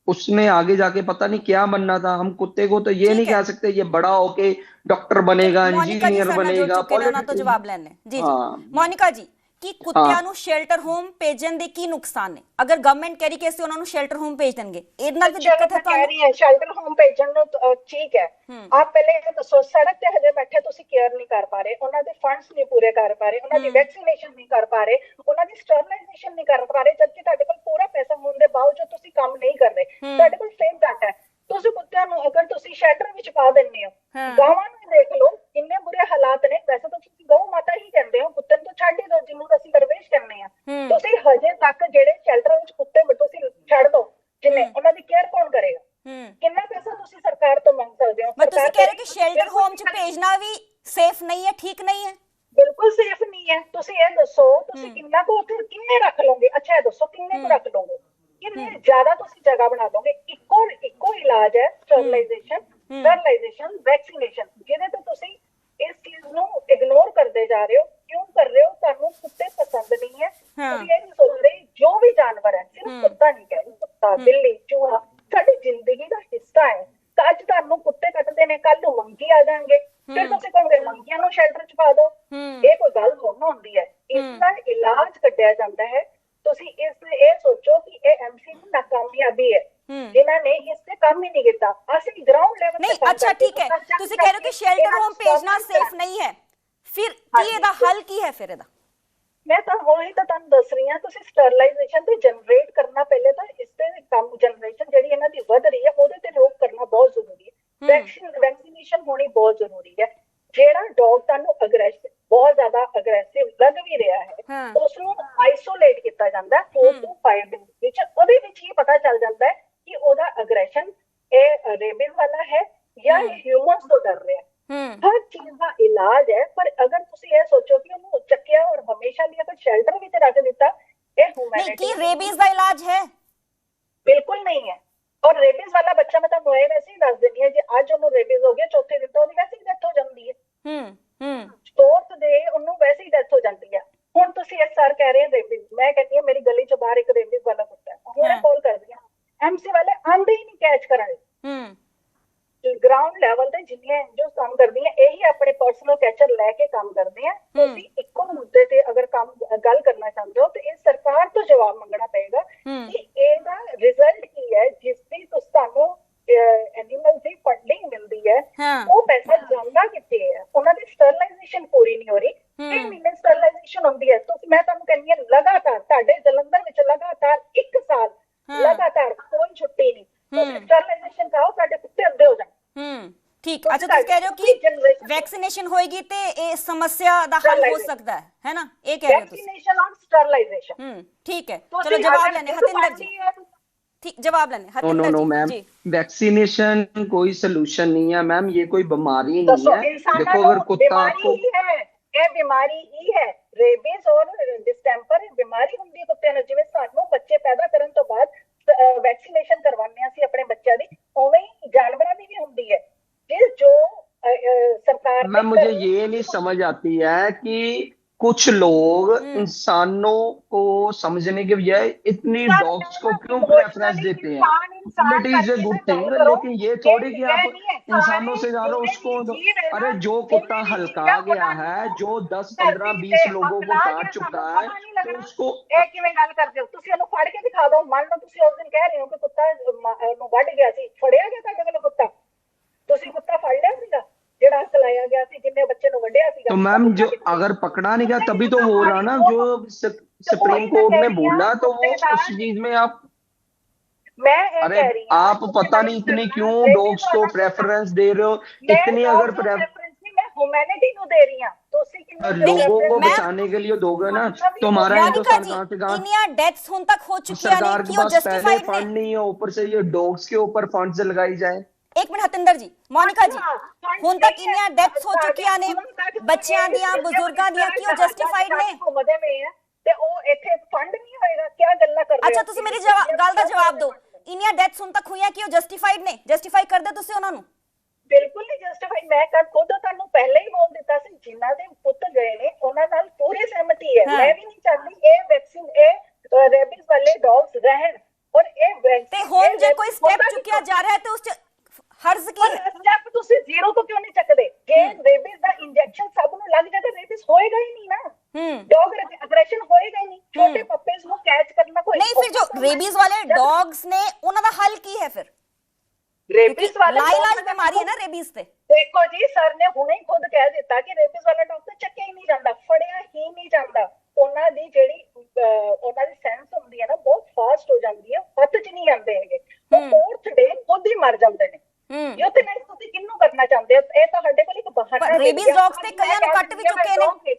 उसने आगे जाके पता नहीं क्या बनना था। हम कुत्ते को तो ये नहीं कह सकते ये बड़ा होके डॉक्टर बनेगा, इंजीनियर बनेगा, तो जवाब लेने जी जी मोनिका जी कि ਕੁੱਤਿਆਂ ਨੂੰ ਸ਼ੈਲਟਰ ਹੋਮ ਭੇਜਣ ਦੇ ਕੀ ਨੁਕਸਾਨ ਨੇ? ਅਗਰ ਗਵਰਨਮੈਂਟ ਕਹਿ ਰਹੀ ਕਿ ਅਸੀਂ ਉਹਨਾਂ ਨੂੰ ਸ਼ੈਲਟਰ ਹੋਮ ਭੇਜ ਦੇਣਗੇ, ਇਹਦੇ ਨਾਲ ਵੀ ਦਿੱਕਤ ਹੈ ਕਹਿ ਰਹੀ ਹੈ ਸ਼ੈਲਟਰ ਹੋਮ ਭੇਜਣ ਨੂੰ ਠੀਕ ਹੈ। ਆਪ ਪਹਿਲੇ ਇਹ ਦੱਸੋ, ਸੜਕ ਤੇ ਹਜੇ ਬੈਠੇ ਤੁਸੀਂ ਕੇਅਰ ਨਹੀਂ ਕਰ ਪਾ ਰਹੇ, ਉਹਨਾਂ ਦੇ ਫੰਡਸ ਨਹੀਂ ਪੂਰੇ ਕਰ ਪਾ ਰਹੇ, ਉਹਨਾਂ ਦੀ ਵੈਕਸੀਨੇਸ਼ਨ ਨਹੀਂ ਕਰ ਪਾ ਰਹੇ, ਉਹਨਾਂ ਦੀ ਸਟਰਲਾਈਜੇਸ਼ਨ ਨਹੀਂ ਕਰ ਪਾ ਰਹੇ, ਜਦਕਿ ਤੁਹਾਡੇ ਕੋਲ ਪੂਰਾ ਪੈਸਾ ਹੋਣ ਦੇ ਬਾਵਜੂਦ ਤੁਸੀਂ ਕੰਮ ਨਹੀਂ ਕਰ ਰਹੇ। ਤੁਹਾਡੇ ਕੋਲ ਸੇਮ ਡਾਟਾ ਹੈ। ਤੁਸੀਂ ਕੁੱਤਿਆਂ ਨੂੰ ਅਗਰ ਤੁਸੀਂ ਸ਼ੈਲਟਰ ਵਿੱਚ ਪਾ ਦਿੰਦੇ ਹੋ, ਗਾਵਾਂ ਨੂੰ ਦੇਖ ਲਓ ਕਿੰਨੇ ਬੁਰੇ ਹਾਲਾਤ ਨੇ। ਵੈਸੇ ਤਾਂ ਤੁਸੀਂ ਗਊ ਮਾਤਾ ਹੀ ਕਹਿੰਦੇ ਹੋ, ਕੁੱਤੇ ਨੂੰ ਤਾਂ ਛੱਡ ਹੀ ਦਿਓ ਜਿਹਨੂੰ ਅਸੀਂ ਦਰਵੇਸ਼ ਕਹਿੰਦੇ ਆ। ਤੁਸੀਂ ਹਜੇ ਤੱਕ ਜਿਹੜੇ ਸ਼ੈਲਟਰ ਵਿੱਚ ਕੁੱਤੇ ਤੁਸੀਂ ਛੱਡ ਦਿਓ, ਜਿੰਨੇ ਉਹਨਾਂ ਦੀ ਕੇਅਰ ਕੌਣ ਕਰੇਗਾ? ਕਿੰਨਾ ਪੈਸਾ ਤੁਸੀਂ ਸਰਕਾਰ ਤੋਂ ਮੰਗ ਸਕਦੇ ਹੋ? ਤੁਸੀਂ ਕਹਿ ਰਹੇ ਕਿ ਸ਼ੈਲਟਰ ਹੋਮ 'ਚ ਭੇਜਣਾ ਵੀ ਸੇਫ ਨਹੀਂ ਹੈ, ਠੀਕ ਨਹੀਂ ਹੈ? ਬਿਲਕੁਲ ਸੇਫ ਨਹੀਂ ਹੈ। ਤੁਸੀਂ ਇਹ ਦੱਸੋ, ਤੁਸੀਂ ਕਿੰਨਾ ਕੁ ਉੱਥੇ ਕਿੰਨੇ ਰੱਖ ਲਓਗੇ? ਅੱਛਾ ਇਹ ਦੱਸੋ ਕਿੰਨੇ ਕੁ ਰੱਖ ਲਓਗੇ? ਕਿੰਨੇ ਜ਼ਿਆਦਾ ਤੁਸੀਂ ਜਗ੍ਹਾ ਬਣਾ ਦੋਗੇ? ਇੱਕੋ ਇਲਾਜ ਹੈ ਸਟਰਲਾਈਜੇਸ਼ਨ, ਸਟਰਲਾਈਜੇਸ਼ਨ, ਵੈਕਸੀਨੇਸ਼ਨ, ਜਿਹਦੇ ਤੇ ਤੁਸੀਂ ਇਸ ਚੀਜ਼ ਨੂੰ ਇਗਨੋਰ ਕਰਦੇ ਜਾ ਰਹੇ ਹੋ। ਕਿਉਂ ਕਰ ਰਹੇ ਹੋ? ਤੁਹਾਨੂੰ ਕੁੱਤੇ ਪਸੰਦ ਨਹੀਂ ਹੈ। ਤੁਸੀਂ ਇਹ ਨਹੀਂ ਸੋਚ ਰਹੇ ਜੋ ਵੀ ਜਾਨਵਰ ਹੈ, ਸਿਰਫ ਕੁੱਤਾ ਨਹੀਂ ਕਹਿ ਰਹੀ, ਕੁੱਤਾ, ਬਿੱਲੀ, ਚੂਹਾ ਸਾਡੀ ਜ਼ਿੰਦਗੀ ਦਾ ਹਿੱਸਾ ਹੈ। ਤਾਂ ਅੱਜ ਤੁਹਾਨੂੰ ਕੁੱਤੇ ਕੱਟਦੇ ਨੇ, ਕੱਲ ਨੂੰ ਮੰਕੀ ਆ ਜਾਣਗੇ, ਫਿਰ ਤੁਸੀਂ ਕਹੋਗੇ ਮੰਕੀਆਂ ਨੂੰ ਸ਼ੈਲਟਰ 'ਚ ਪਾ ਦਿਓ। ਇਹ ਕੋਈ ਗੱਲ ਥੋੜ੍ਹਾ ਹੁੰਦੀ ਹੈ। ਇਸ ਦਾ ਇਲਾਜ ਕੱਢਿਆ ਜਾਂਦਾ ਹੈ। ਤੁਸੀਂ ਇਹ ਸੋਚੋ ਕਿ ਇਹ ਐਮਸੀ ਦੀ ਨਾਕਾਮਯਾਬੀ ਹੈ, ਜਿਨ੍ਹਾਂ ਨੇ ਇਸ ਤੇ ਕੰਮ ਹੀ ਨਹੀਂ ਕੀਤਾ। ਅਸੀਂ ਗਰਾਊਂਡ ਲੈਵਲ ਤੇ ਨਹੀਂ, ਅੱਛਾ ਠੀਕ ਹੈ, ਤੁਸੀਂ ਕਹਿ ਰਹੇ ਹੋ ਕਿ ਸ਼ੈਲਟਰ ਹੋਮ ਭੇਜਣਾ ਸੇਫ ਨਹੀਂ ਹੈ, ਫਿਰ ਕੀ ਇਹਦਾ ਹੱਲ ਕੀ ਹੈ? ਫਿਰ ਇਹਦਾ ਮੈਂ ਤਾਂ ਉਹੀ ਤਾਂ ਤੁਹਾਨੂੰ ਦੱਸ ਰਹੀ ਹਾਂ, ਤੁਸੀਂ ਸਟਰਲਾਈਜੇਸ਼ਨ ਤੇ ਜਨਰੇਟ ਕਰਨਾ ਪਹਿਲੇ ਤਾਂ ਇਸ ਤੇ ਕੰਮ, ਜਨਰੇਸ਼ਨ ਜਿਹੜੀ ਇਹਨਾਂ ਦੀ ਵੱਧ ਰਹੀ ਹੈ ਉਹਦੇ ਤੇ ਰੋਕ ਕਰਨਾ ਬਹੁਤ ਜ਼ਰੂਰੀ ਹੈ। ਵੈਕਸੀਨੇਸ਼ਨ ਹੋਣੀ ਬਹੁਤ ਜ਼ਰੂਰੀ ਹੈ। ਜਿਹੜਾ ਡੌਗ ਤੁਹਾਨੂੰ ਬਹੁਤ ਜ਼ਿਆਦਾ ਅਗਰੈਸਿਵ ਲੱਗ ਵੀ ਰਿਹਾ ਹੈ, ਉਸ ਨੂੰ ਆਈਸੋਲੇਟ ਕੀਤਾ ਜਾਂਦਾ 4 to 5 ਦਿਨ ਵਿੱਚ। ਉਹਦੇ ਵਿੱਚ ਹੀ ਪਤਾ ਚੱਲ ਜਾਂਦਾ ਹੈ ਕਿ ਉਹਦਾ ਅਗਰੈਸ਼ਨ ਇਹ ਰੇਬੀਜ਼ ਵਾਲਾ ਹੈ ਜਾਂ ਹਿਊਮਨਸ ਤੋਂ ਡਰ ਰਿਹਾ ਹੈ। ਹਰ ਚੀਜ਼ ਦਾ ਇਲਾਜ ਹੈ, ਪਰ ਅਗਰ ਤੁਸੀਂ ਇਹ ਸੋਚੋ ਕਿ ਉਹਨੂੰ ਚੱਕਿਆ ਔਰ ਹਮੇਸ਼ਾ ਲਈ ਅਗਰ ਸ਼ੈਲਟਰ ਵਿੱਚ ਰੱਖ ਦਿੱਤਾ, ਇਹ ਹਿਊਮੈਨਿਟੀ ਕੀ ਰੇਬੀਜ਼ ਦਾ ਇਲਾਜ ਹੈ? ਬਿਲਕੁਲ ਨਹੀਂ ਹੈ। ਔਰ ਰੇਬੀਜ਼ ਵਾਲਾ ਬੱਚਾ, ਮੈਂ ਤੁਹਾਨੂੰ ਇਹ ਵੈਸੇ ਹੀ ਦੱਸ ਦਿੰਦੀ ਹਾਂ, ਜੇ ਅੱਜ ਉਹਨੂੰ ਰੇਬੀਜ਼ ਹੋ ਗਿਆ, ਚੌਥੇ ਦਿਨ ਤੋਂ ਉਹਦੀ ਵੈਸੇ ਹੀ ਡੈਥ ਹੋ ਜਾਂਦੀ ਹੈ। ਚੌਥ ਦੇ ਉਹਨੂੰ ਵੈਸੇ ਹੀ ਡੈਥ ਹੋ ਜਾਂਦੀ ਹੈ। ਹੁਣ ਤੁਸੀਂ ਇਹ ਸਰ ਕਹਿ ਰਹੇ ਰੇਬੀਜ਼, ਮੈਂ ਕਹਿੰਦੀ ਹਾਂ ਮੇਰੀ ਗਲੀ ਚ ਬਾਹਰ ਇੱਕ ਰੇਬੀਜ਼ ਵਾਲਾ ਕੁੱਤਾ ਹੈ, ਹੁਣੇ ਕਾਲ ਕਰਦੀ ਹਾਂ, ਐਮਸੀ ਵਾਲੇ ਆਂਦੇ ਹੀ ਨਹੀਂ ਕੈਚ ਕਰਨ। ਗਰਾਊਂਡ ਲੈਵਲ ਤੇ ਜਿੰਨੀਆਂ ਐਨਜੀਓਜ਼ ਕੰਮ ਕਰਦੀਆਂ, ਇਹੀ ਆਪਣੇ ਪਰਸਨਲ ਕੈਚਰ ਲੈ ਕੇ ਕੰਮ ਕਰਦੇ ਆ। ਤੁਸੀਂ ਇੱਕੋ ਮੁੱਦੇ ਤੇ ਅਗਰ ਗੱਲ ਕਰਨਾ ਚਾਹੁੰਦੇ ਹੋ ਤੇ ਇਹ ਸਰਕਾਰ ਤੋਂ ਜਵਾਬ ਮੰਗਣਾ ਪਏਗਾ ਕਿ ਇਹਦਾ ਰਿਜ਼ਲਟ ਕੀ ਹੈ। ਜਿਸ ਦੀ ਤੁਹਾਨੂੰ ਐਨੀਮਲ ਦੀ ਫੰਡਿੰਗ ਮਿਲਦੀ ਹੈ, ਉਹ ਪੈਸਾ ਜਾਂਦਾ ਕਿੱਥੇ ਹੈ? ਉਹਨਾਂ ਦੀ ਸਟਰਲਾਈਜੇਸ਼ਨ ਪੂਰੀ ਨਹੀਂ ਹੋ ਰਹੀ। 3 ਮਹੀਨੇ ਸਟਰਲਾਈਜੇਸ਼ਨ ਹੁੰਦੀ ਹੈ। ਮੈਂ ਤੁਹਾਨੂੰ ਕਹਿੰਦੀ ਹਾਂ, ਲਗਾਤਾਰ ਤੁਹਾਡੇ ਜਲੰਧਰ ਵਿੱਚ ਲਗਾਤਾਰ 1 ਸਾਲ ਲਗਾਤਾਰ ਕੋਈ ਛੁੱਟੀ ਨਹੀਂ। ਤੁਸੀਂ ਸਟਰਲਾਈਜੇਸ਼ਨ ਕਰਾਓ, ਸਾਡੇ ਕੁੱਤੇ ਅੱਧੇ ਹੋ ਜਾਣ। ਠੀਕ। ਅੱਛਾ, ਤੁਸੀਂ ਕਹਿ ਰਹੇ ਹੋ ਕਿ ਵੈਕਸੀਨੇਸ਼ਨ ਹੋਏਗੀ ਤੇ ਇਹ ਸਮੱਸਿਆ ਦਾ ਹੱਲ ਹੋ ਸਕਦਾ ਹੈ ਨਾ? ਇਹ ਕਹਿ ਰਹੇ ਹੋ ਤੁਸੀਂ। ਵੈਕਸੀਨੇਸ਼ਨ ਔਰ ਸਟਰਲਾਈਜੇਸ਼ਨ। ਠੀਕ ਹੈ, ਚਲੋ ਜਵਾਬ ਲੈਣੇ ਹਤਿੰਦਰ ਜੀ। ठीक, जवाब लेने हतिंदर जी। मैम, वैक्सीनेशन कोई सोल्यूशन नहीं है मैम, ये कोई बीमारी नहीं है। देखो अगर कुत्ता आपको बीमारी ही है, रेबीज और डिस्टेंपर बीमारी ਹੁੰਦੀ ਹੈ ਕੁੱਤਿਆਂ ਨੂੰ। ਜਿਵੇਂ ਸਾਨੂੰ ਬੱਚੇ ਪੈਦਾ ਕਰਨ ਤੋਂ ਬਾਅਦ ਵੈਕਸੀਨੇਸ਼ਨ ਕਰਵਾਉਂਦੇ ਅਸੀਂ ਆਪਣੇ ਬੱਚਿਆਂ ਦੀ, ਉਵੇਂ ਹੀ ਜਾਨਵਰਾਂ ਦੀ ਵੀ ਹੁੰਦੀ ਹੈ। जो सरकार, मैम मुझे ये नहीं समझ आती है कि कुछ लोग इंसानों को समझने के बजाय इतनी डॉग्स को क्यों प्रेफरेंस देते हैं। It is a good thing, लेकिन ये थोड़ी कि आप इंसानों से ज्यादा उसको, अरे जो कुत्ता हल्का गया है, जो 10, 15, 20 लोगों को काट चुका है, तो उसको ਕਿਵੇਂ ਗੱਲ ਕਰਦੇ ਹੋ ਤੁਸੀਂ? ਉਹਨੂੰ ਫੜ ਕੇ ਦਿਖਾ ਦਿਓ। ਮੰਨ ਲਓ ਤੁਸੀਂ ਉਸ ਦਿਨ ਕਹਿ ਰਹੇ ਹੋ ਕਿ ਕੁੱਤਾ ਨੂੰ ਵੱਢ ਗਿਆ ਸੀ, ਫੜਿਆ ਗਿਆ ਤੁਹਾਡੇ ਕੋਲ ਕੁੱਤਾ? ਤੁਸੀਂ ਕੁੱਤਾ ਫੜ ਲਿਆ ਸੀਗਾ ਜਿਹੜਾ ਚਲਾਇਆ ਗਿਆ ਸੀ, ਜਿੰਨੇ ਬੱਚੇ ਨੂੰ ਵੱਢਿਆ ਸੀਗਾ? तो मैम जो अगर पकड़ा नहीं गया तभी तो हो रहा ना, जो सुप्रीम कोर्ट ने बोला, तो वो उस चीज में आप, अरे आप पता नहीं इतनी क्यों डॉग्स को प्रेफरेंस दे रहे हो। इतनी अगर ह्यूमैनिटी को दे रही हैं, लोगों को बचाने के लिए दोगे ना, तो हमारा हिंदुस्तान कहाँ से कहाँ, इतनी डेथ्स हुन तक हो चुकी है, सरकार के पास पहले फंड नहीं है, ऊपर से ये डॉग्स के ऊपर फंड्स लगाई जाए। एक मिनट हतिंदर जी, मोनिका जी, ਹੁਣ ਤੱਕ ਇੰਨੀਆਂ ਡੈਥਸ ਹੋ ਚੁੱਕੀਆਂ ਨੇ ਬੱਚਿਆਂ ਦੀਆਂ, ਬਜ਼ੁਰਗਾਂ ਦੀਆਂ, ਕੀ ਉਹ ਜਸਟੀਫਾਈਡ ਨੇ? ਤੇ ਉਹ ਇੱਥੇ ਫੰਡ ਨਹੀਂ ਹੋਏਗਾ? ਕੀ ਗੱਲਾਂ ਕਰਦੇ? ਅੱਛਾ, ਤੁਸੀਂ ਮੇਰੀ ਗੱਲ ਦਾ ਜਵਾਬ ਦਿਓ। ਇੰਨੀਆਂ ਡੈਥਸ ਹੁਣ ਤੱਕ ਹੋਈਆਂ, ਕੀ ਉਹ ਜਸਟੀਫਾਈਡ ਨੇ? ਜਸਟੀਫਾਈ ਕਰਦੇ ਤੁਸੀਂ ਉਹਨਾਂ ਨੂੰ? ਬਿਲਕੁਲ ਨਹੀਂ ਜਸਟੀਫਾਈ। ਮੈਂ ਖੁਦ ਤੁਹਾਨੂੰ ਪਹਿਲਾਂ ਹੀ ਬੋਲ ਦਿੱਤਾ ਸੀ, ਜਿਨ੍ਹਾਂ ਦੇ ਪੁੱਤ ਗਏ ਨੇ ਉਹਨਾਂ ਨਾਲ ਪੂਰੀ ਸਹਿਮਤੀ ਹੈ। ਮੈਂ ਵੀ ਨਹੀਂ ਚਾਹੁੰਦੀ ਇਹ ਵੈਕਸੀਨ, ਇਹ ਰੇਬੀਜ਼ ਵਾਲੇ ਡੌਗਸ ਰਹਿਣ। ਔਰ ਇਹ ਵੈਕਸੀਨ ਤੇ ਹੁਣ ਜੇ ਕੋਈ ਸਟੈਪ ਚੁੱਕਿਆ ਜਾ ਰਿਹਾ ਹੈ ਤੇ ਉਸ ਚ ਹਰਜ਼ ਕੀ ਹੈ? ਸਟੈਪ ਤੁਸੀਂ ਜ਼ੀਰੋ ਤੋਂ ਕਿਉਂ ਨਹੀਂ ਚੱਕਦੇ? ਜੇ ਰੇਬੀਜ਼ ਦਾ ਇੰਜੈਕਸ਼ਨ ਸਭ ਨੂੰ ਲੱਗ ਜਾਏ ਤਾਂ ਰੇਬੀਜ਼ ਹੋਏਗਾ ਹੀ ਨਹੀਂ ਨਾ। ਡੌਗ ਅਗਰੈਸ਼ਨ ਹੋਏਗਾ ਹੀ ਨਹੀਂ। ਛੋਟੇ ਪੱਪੀਜ਼ ਨੂੰ ਕੈਚ ਕਰਨਾ ਕੋਈ ਨਹੀਂ। ਫਿਰ ਜੋ ਰੇਬੀਜ਼ ਵਾਲੇ ਡੌਗਸ ਨੇ ਉਹਨਾਂ ਦਾ ਹੱਲ ਕੀ ਹੈ ਫਿਰ? रेबीज वाला लाइलाज बीमारी है ना रेबीज से। देखो जी, सर ने हुणे ही खुद कह दिता कि रेबीज वाला डॉग ਚੱਕਿਆ ਹੀ ਨਹੀਂ ਜਾਂਦਾ, ਫੜਿਆ ਹੀ ਨਹੀਂ ਜਾਂਦਾ। ਉਹਨਾਂ ਦੀ ਜਿਹੜੀ ਉਹਨਾਂ ਦੀ ਸੈਂਸ ਹੁੰਦੀ ਹੈ ਨਾ, ਬਹੁਤ ਫਾਸਟ ਹੋ ਜਾਂਦੀ ਹੈ, ਹੱਥ 'ਚ ਨਹੀਂ ਆਉਂਦੇ ਹੈਗੇ। ਉਹ 4th ਡੇ ਖੁਦ ਹੀ ਮਰ ਜਾਂਦੇ ਨੇ। ਯੂਥਨਾਈਜ਼ ਤੁਸੀਂ ਕਿਹਨੂੰ ਕਰਨਾ ਚਾਹੁੰਦੇ ਹੋ? ਇਹ ਤਾਂ ਸਾਡੇ ਕੋਲ ਇੱਕ ਬਹਾਨਾ ਹੈ। ਰੇਬੀਜ਼ ਡੌਗਸ ਤੇ ਕਈਆਂ ਨੂੰ ਕੱਟ ਵੀ ਚੁੱਕੇ ਨੇ।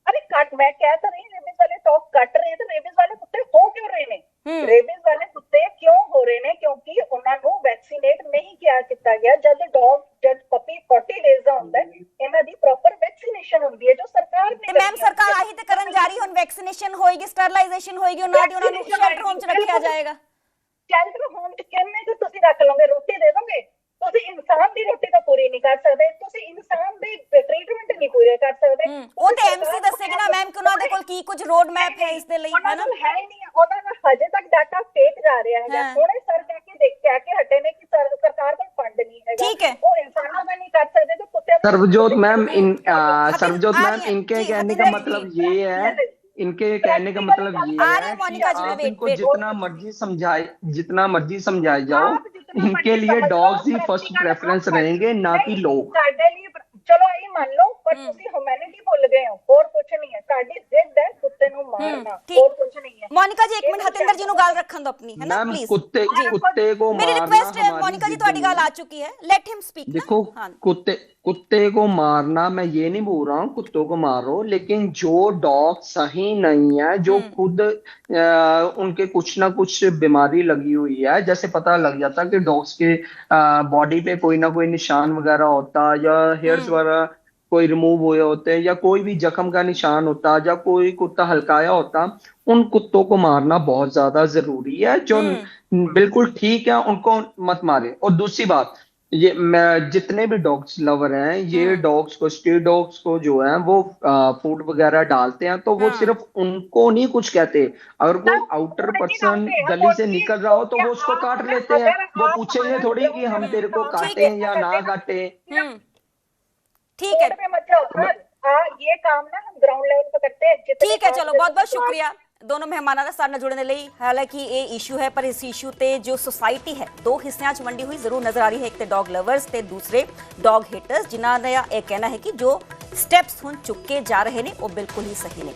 ਅਰੇ ਕੱਟ, ਮੈਂ ਕਹਿ ਤਾਂ ਰਹੀ ਰੇਬੀਜ਼ ਵਾਲੇ ਡੌਗ ਕੱਟ ਰਹੇ ਤੇ ਰੇਬੀਜ਼ ਵਾਲੇ ਕੁੱਤੇ ਹੋ ਕਿਉਂ ਰਹੇ ਨੇ? ਰੇਬੀਜ਼ ਵਾਲੇ ਕੁੱਤੇ ਕਿਉਂ ਹੋ ਰਹੇ ਨੇ? ਕਿਉਂਕਿ ਉਹਨਾਂ ਨੂੰ ਵੈਕਸੀਨੇਟ ਨਹੀਂ ਕੀਤਾ ਗਿਆ। ਜਦ ਪੱਪੀ 40 ਡੇਜ਼ ਦਾ ਹੁੰਦਾ, ਇਹਨਾਂ ਦੀ ਪ੍ਰੋਪਰ ਵੈਕਸੀਨੇਸ਼ਨ ਹੁੰਦੀ ਹੈ ਜੋ ਸਰਕਾਰ ਨੇ। ਮੈਮ, ਸਰਕਾਰ ਆਹੀ ਤੇ ਕਰਨ ਜਾ ਰਹੀ। ਹੁਣ ਵੈਕਸੀਨੇਸ਼ਨ ਹੋਏਗੀ, ਸਟਰਲਾਈਜੇਸ਼ਨ ਹੋਏਗੀ, ਉਹਨਾਂ ਨੂੰ ਸ਼ੈਲਟਰ ਹੋਮ 'ਚ ਰੱਖਿਆ ਜਾਏਗਾ। ਸ਼ੈਲਟਰ ਹੋਮ 'ਚ ਕਿੰਨੇ ਕੁ ਤੁਸੀਂ ਰੱਖ ਲਓਗੇ? ਰੋਟੀ ਦੇ ਦੋਗੇ? ਤੁਸੀਂ ਇਨਸਾਨ ਦੀ ਰੋਟੀ ਤਾਂ ਪੂਰੀ ਨਹੀਂ ਕਰ ਸਕਦੇ, ਤੁਸੀਂ ਇਨਸਾਨ ਦੀ ਟ੍ਰੀਟਮੈਂਟ ਨਹੀਂ ਪੂਰੇ ਕਰ ਸਕਦੇ। ਉਹ ਤੇ ਐਮਸੀ ਦੱਸੇਗੀ ਨਾ ਮੈਮ ਕਿ ਉਹਨਾਂ ਦੇ ਕੋਲ ਕੀ ਕੁਝ ਰੋਡ ਮੈਪ ਹੈ ਇਸ ਦੇ ਲਈ, ਹੈ ਨਾ? ਹੈ ਹੀ ਨਹੀਂ। ਉਹਨਾਂ ਦਾ ਹਜੇ ਤੱਕ ਡਾਟਾ ਫੇਕ ਜਾ ਰਿਹਾ ਹੈਗਾ। ਹੁਣੇ ਸਰ ਕਹਿ ਕੇ ਹਟੇ ਨੇ ਕਿ ਸਰਕਾਰ ਕੋਲ फंड नहीं है। ठीक है, वो इंसानों का नहीं कर सकते तो कुत्ते। सरबजोत मैम, सरबजोत मैम, इनके कहने का मतलब ये है, इनके कहने का मतलब ये है कि आप इनको जितना मर्जी समझाए जाओ, इनके लिए डॉग्स ही फर्स्ट प्रेफरेंस रहेंगे, ना कि लोग। चलो यही मान लो, पर ਤੁਸੀਂ ह्यूमैनिटी भुल गए हो, और कुछ नहीं है। ਸਾਡੀ ਜ਼ਿੱਦ है मारना ठीक। और कुछ नहीं है। ਮੋਨਿਕਾ ਜੀ ਇੱਕ ਇਹ ਮਿੰਟ ਤਾਂ ਹਤਿੰਦਰ ਜੀ ਨੂੰ ਗੱਲ ਰੱਖਣ ਦਿਓ ਆਪਣੀ, ਹੈ ਨਾ मैम ਪਲੀਜ਼ कुत्ते ਜੀ। कुत्ते को ਮੇਰੀ मारना ਰਿਕੁਐਸਟ ਹੈ हमारी ਮੋਨਿਕਾ ਜੀ, जिद ਤੁਹਾਡੀ नहीं ਗੱਲ है। ਆ ਚੁੱਕੀ ਹੈ, लेट हिम स्पीक देखो ना। हाँ कुत्ते कुत्ते को मारना, मैं ये नहीं बोल रहा हूँ कुत्तों को मारो, लेकिन जो डॉग सही नहीं है, जो खुद उनके कुछ ना कुछ बीमारी लगी हुई है, जैसे पता लग जाता कि डॉग्स के बॉडी पे कोई ना कोई निशान वगैरह होता, या हेयर्स वगैरह कोई रिमूव हुए होते, या कोई भी जख्म का निशान होता, या कोई कुत्ता हल्काया होता, उन कुत्तों को मारना बहुत ज्यादा जरूरी है। जो बिल्कुल ठीक है उनको मत मारे। और दूसरी बात, ये मैं जितने भी डॉग्स लवर हैं, ये डॉग्स को, स्ट्रीट डॉग्स को जो है वो फूड वगैरह डालते हैं, तो वो सिर्फ उनको नहीं कुछ कहते। अगर कोई आउटर पर्सन गली से निकल रहा हो तो वो उसको काट लेते हैं, वो पूछेंगे थोड़ी कि हम तेरे को काटें या ना काटें। ठीक है, रोड पे मतलब हाँ, ये काम ना हम ग्राउंड लेवल पे करते हैं। जितने ठीक है, काम ਚਲੋ करते ਬਹੁਤ ਬਹੁਤ हैं, ਸ਼ੁਕਰੀਆ ਦੋਨੋਂ ਮਹਿਮਾਨਾਂ ਦਾ ਸਾਡੇ ਨਾਲ ਜੁੜਨ ਦੇ ਲਈ। ਹਾਲਾਂਕਿ ਇਹ ਇਸ਼ੂ ਹੈ, ਪਰ ਇਸ ਇਸ਼ੂ ਤੇ ਜੋ ਸੋਸਾਇਟੀ ਹੈ ਦੋ ਹਿੱਸਿਆਂ 'ਚ ਵੰਡੀ ਹੋਈ ਜ਼ਰੂਰ ਨਜ਼ਰ ਆ ਰਹੀ ਹੈ। ਇੱਕ ਤੇ ਡੌਗ ਲਵਰਸ ਤੇ ਦੂਸਰੇ ਡੌਗ ਹੇਟਰਸ, ਜਿਨ੍ਹਾਂ ਦਾ ਇਹ ਕਹਿਣਾ ਹੈ ਕਿ ਜੋ ਸਟੈਪਸ ਹੁਣ ਚੁੱਕੇ ਜਾ ਰਹੇ ਨੇ ਉਹ ਬਿਲਕੁਲ ਹੀ ਸਹੀ ਨੇ।